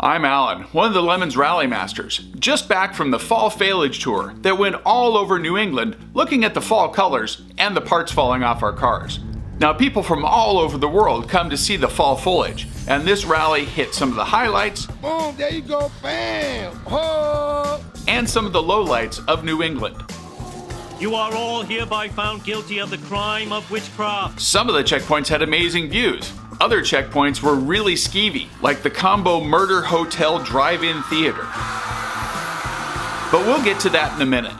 I'm Alan, one of the Lemons Rallymasters, just back from the Fail Failiage Tour that went all over New England looking at the fall colors and the parts falling off our cars. Now people from all over the world come to see the fall foliage, and this rally hit some of the highlights, boom, there you go, bam, oh, and some of the lowlights of New England. You are all hereby found guilty of the crime of witchcraft. Some of the checkpoints had amazing views. Other checkpoints were really skeevy, like the Combo Murder Hotel Drive-In Theater. But we'll get to that in a minute.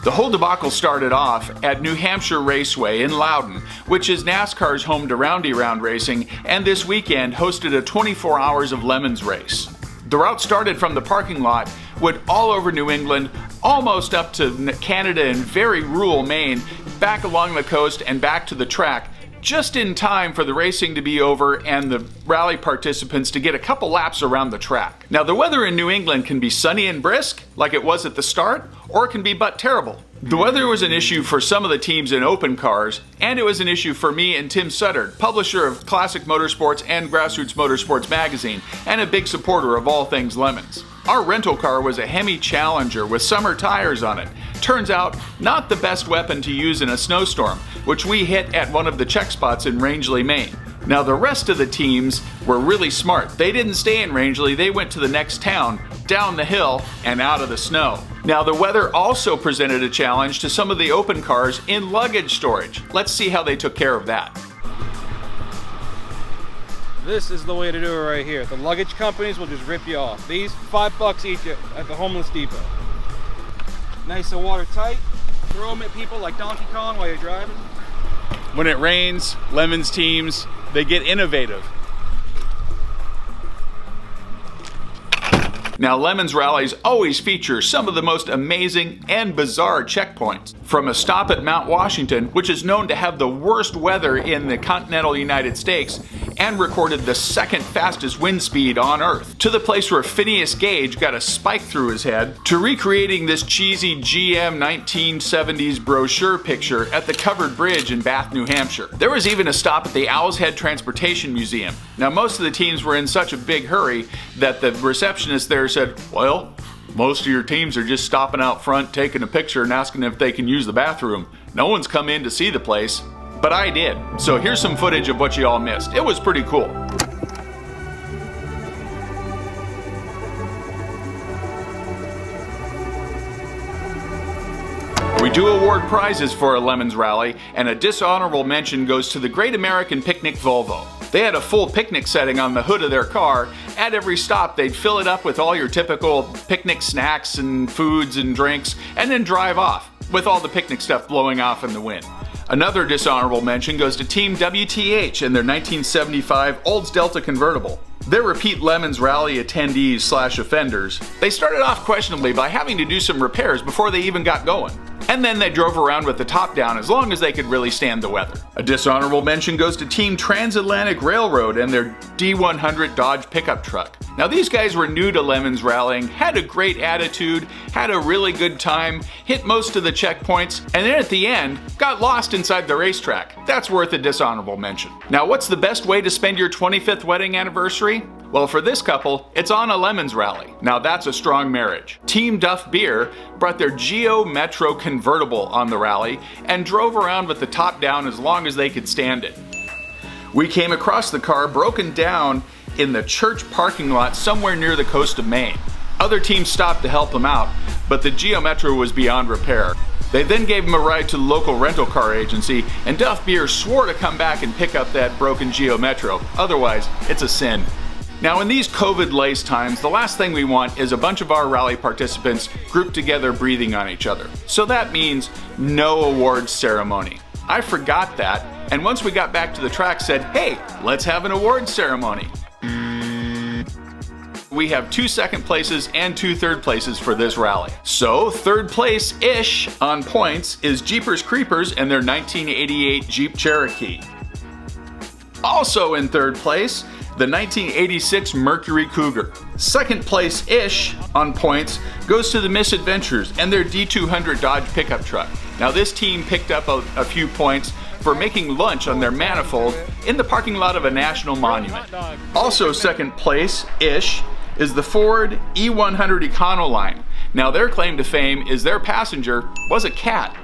The whole debacle started off at New Hampshire Raceway in Loudon, which is NASCAR's home to Roundy Round racing, and this weekend hosted a 24 hours of Lemons race. The route started from the parking lot, went all over New England, almost up to Canada and very rural Maine, back along the coast and back to the track, just in time for the racing to be over and the rally participants to get a couple laps around the track. Now the weather in New England can be sunny and brisk, like it was at the start, or it can be but terrible. The weather was an issue for some of the teams in open cars, and it was an issue for me and Tim Sutter, publisher of Classic Motorsports and Grassroots Motorsports magazine, and a big supporter of all things Lemons. Our rental car was a Hemi Challenger with summer tires on it. Turns out, not the best weapon to use in a snowstorm, which we hit at one of the check spots in Rangeley, Maine. Now the rest of the teams were really smart. They didn't stay in Rangeley, they went to the next town, down the hill, and out of the snow. Now the weather also presented a challenge to some of the open cars in luggage storage. Let's see how they took care of that. This is the way to do it right here. The luggage companies will just rip you off. These, $5 each at the Homeless Depot. Nice and watertight. Throw them at people like Donkey Kong while you're driving. When it rains, Lemons teams, they get innovative. Now Lemons rallies always feature some of the most amazing and bizarre checkpoints. From a stop at Mount Washington, which is known to have the worst weather in the continental United States and recorded the second fastest wind speed on Earth, to the place where Phineas Gage got a spike through his head, to recreating this cheesy GM 1970s brochure picture at the Covered Bridge in Bath, New Hampshire. There was even a stop at the Owl's Head Transportation Museum. Now most of the teams were in such a big hurry that the receptionist there said, well, most of your teams are just stopping out front, taking a picture and asking if they can use the bathroom. No one's come in to see the place. But I did. So here's some footage of what you all missed. It was pretty cool. We do award prizes for a Lemons rally, and a dishonorable mention goes to the Great American Picnic Volvo. They had a full picnic setting on the hood of their car. At every stop, they'd fill it up with all your typical picnic snacks and foods and drinks, and then drive off, with all the picnic stuff blowing off in the wind. Another dishonorable mention goes to Team WTH and their 1975 Olds Delta convertible. They're repeat Lemons rally attendees / offenders. They started off questionably by having to do some repairs before they even got going. And then they drove around with the top down as long as they could really stand the weather. A dishonorable mention goes to Team Transatlantic Railroad and their D100 Dodge pickup truck. Now these guys were new to Lemons rallying, had a great attitude, had a really good time, hit most of the checkpoints, and then at the end, got lost inside the racetrack. That's worth a dishonorable mention. Now what's the best way to spend your 25th wedding anniversary? Well, for this couple, it's on a Lemons rally. Now that's a strong marriage. Team Duff Beer brought their Geo Metro convertible on the rally and drove around with the top down as long as they could stand it. We came across the car broken down in the church parking lot somewhere near the coast of Maine. Other teams stopped to help them out, but the Geo Metro was beyond repair. They then gave him a ride to the local rental car agency, and Duff Beer swore to come back and pick up that broken Geo Metro. Otherwise, it's a sin. Now in these COVID-laced times, the last thing we want is a bunch of our rally participants grouped together breathing on each other. So that means no awards ceremony. I forgot that, and once we got back to the track said, hey, let's have an awards ceremony. We have 2 second places and 2 third places for this rally. So third place-ish on points is Jeepers Creepers and their 1988 Jeep Cherokee. Also in third place, the 1986 Mercury Cougar. Second place-ish on points goes to the Misadventures and their D200 Dodge pickup truck. Now this team picked up a few points for making lunch on their manifold in the parking lot of a national monument. Also second place-ish is the Ford E100 Econoline. Now their claim to fame is their passenger was a cat.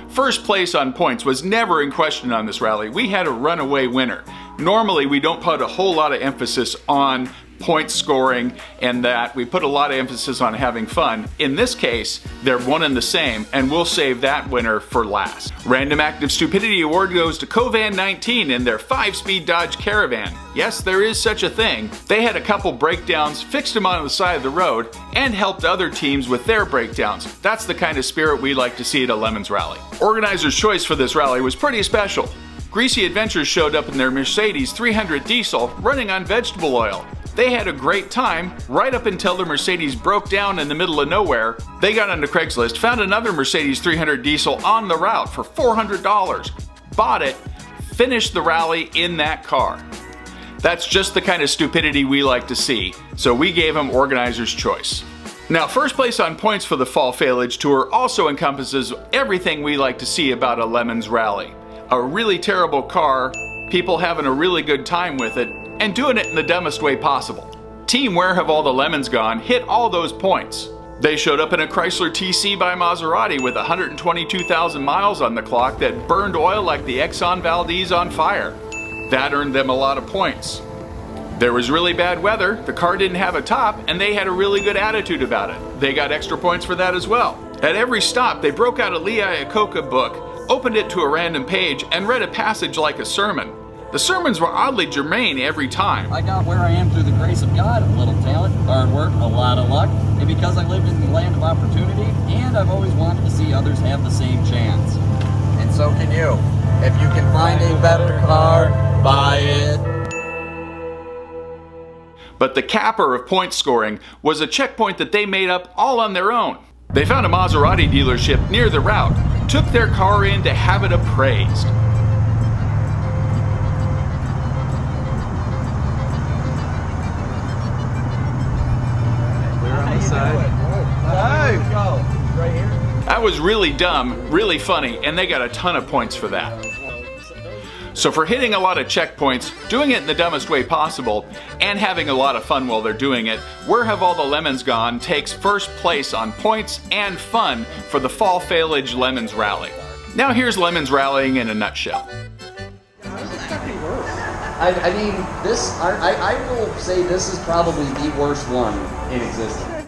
First place on points was never in question on this rally. We had a runaway winner. Normally we don't put a whole lot of emphasis on point scoring and that. We put a lot of emphasis on having fun. In this case, they're one and the same, and we'll save that winner for last. Random Active Stupidity Award goes to Covan 19 and their 5-speed Dodge Caravan. Yes, there is such a thing. They had a couple breakdowns, fixed them on the side of the road, and helped other teams with their breakdowns. That's the kind of spirit we like to see at a Lemons Rally. Organizers' choice for this rally was pretty special. Greasy Adventures showed up in their Mercedes 300 diesel running on vegetable oil. They had a great time right up until the Mercedes broke down in the middle of nowhere. They got onto Craigslist, found another Mercedes 300 diesel on the route for $400, bought it, finished the rally in that car. That's just the kind of stupidity we like to see, so we gave them organizer's choice. Now, first place on points for the Fail Failiage Tour also encompasses everything we like to see about a Lemons Rally. A really terrible car, people having a really good time with it, and doing it in the dumbest way possible. Team Where Have All the Lemons Gone hit all those points. They showed up in a Chrysler TC by Maserati with 122,000 miles on the clock that burned oil like the Exxon Valdez on fire. That earned them a lot of points. There was really bad weather, the car didn't have a top, and they had a really good attitude about it. They got extra points for that as well. At every stop, they broke out a Lee Iacocca book, opened it to a random page, and read a passage like a sermon. The sermons were oddly germane every time. I got where I am through the grace of God, a little talent, hard work, a lot of luck, and because I lived in the land of opportunity, and I've always wanted to see others have the same chance. And so can you. If you can find a better car, buy it. But the capper of point scoring was a checkpoint that they made up all on their own. They found a Maserati dealership near the route, took their car in to have it appraised. That was really dumb, really funny, and they got a ton of points for that. So for hitting a lot of checkpoints, doing it in the dumbest way possible, and having a lot of fun while they're doing it, Where Have All the Lemons Gone takes first place on points and fun for the Fail Failiage Lemons Rally. Now here's Lemons Rallying in a nutshell. I mean, I will say this is probably the worst one in existence.